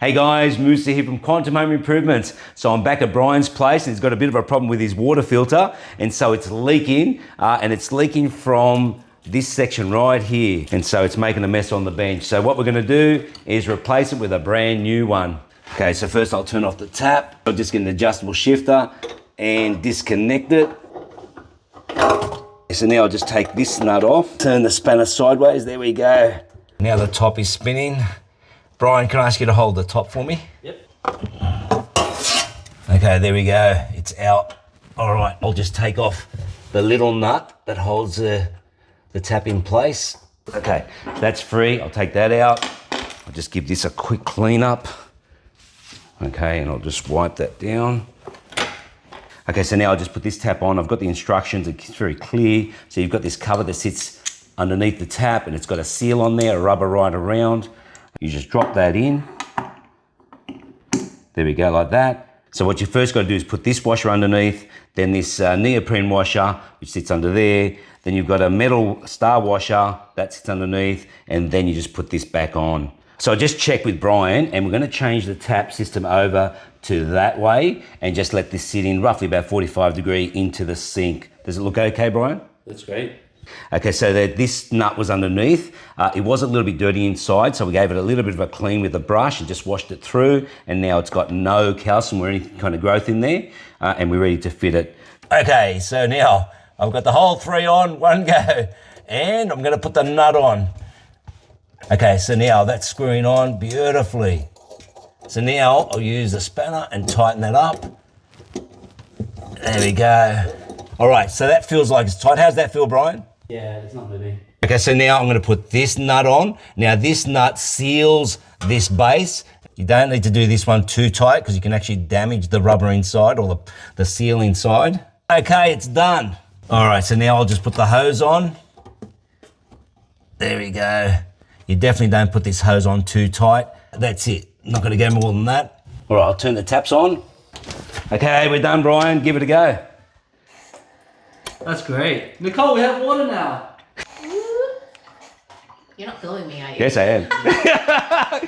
Hey guys, Musa here from Quantum Home Improvements. So I'm back at Brian's place and he's got a bit of a problem with his water filter, and so it's leaking, and it's leaking from this section right here, and so it's making a mess on the bench. So what we're going to do is replace it with a brand new one. Okay, so first I'll turn off the tap. I'll just get an adjustable shifter and disconnect it. So now I'll just take this nut off, turn the spanner sideways, there we go. Now the top is spinning. Brian, can I ask you to hold the top for me? Yep. Okay, there we go, it's out. All right, I'll just take off the little nut that holds the tap in place. Okay, that's free, I'll take that out. I'll just give this a quick clean up. Okay, and I'll just wipe that down. Okay, so now I'll just put this tap on. I've got the instructions, it's very clear. So you've got this cover that sits underneath the tap and it's got a seal on there, a rubber right around. You just drop that in. There we go, like that. So what you first got to do is put this washer underneath, then this neoprene washer, which sits under there. Then you've got a metal star washer that sits underneath, and then you just put this back on. So I just checked with Brian, and we're going to change the tap system over to that way and just let this sit in roughly about 45 degree into the sink. Does it look okay, Brian? That's great. Okay, so this nut was underneath. It was a little bit dirty inside, so we gave it a little bit of a clean with a brush and just washed it through, and now it's got no calcium or any kind of growth in there, and we're ready to fit it. Okay, so now I've got the whole three on, one go, and I'm gonna put the nut on. Okay, so now that's screwing on beautifully. So now I'll use the spanner and tighten that up. There we go. All right, so that feels like it's tight. How's that feel, Brian? Yeah, it's not moving. Okay, so now I'm gonna put this nut on. Now this nut seals this base. You don't need to do this one too tight because you can actually damage the rubber inside or the seal inside. Okay, it's done. All right, so now I'll just put the hose on. There we go. You definitely don't put this hose on too tight. That's it, not gonna go more than that. All right, I'll turn the taps on. Okay, we're done, Brian, give it a go. That's great. Nicole, we have water now. You're not filming me, are you? Yes, I am.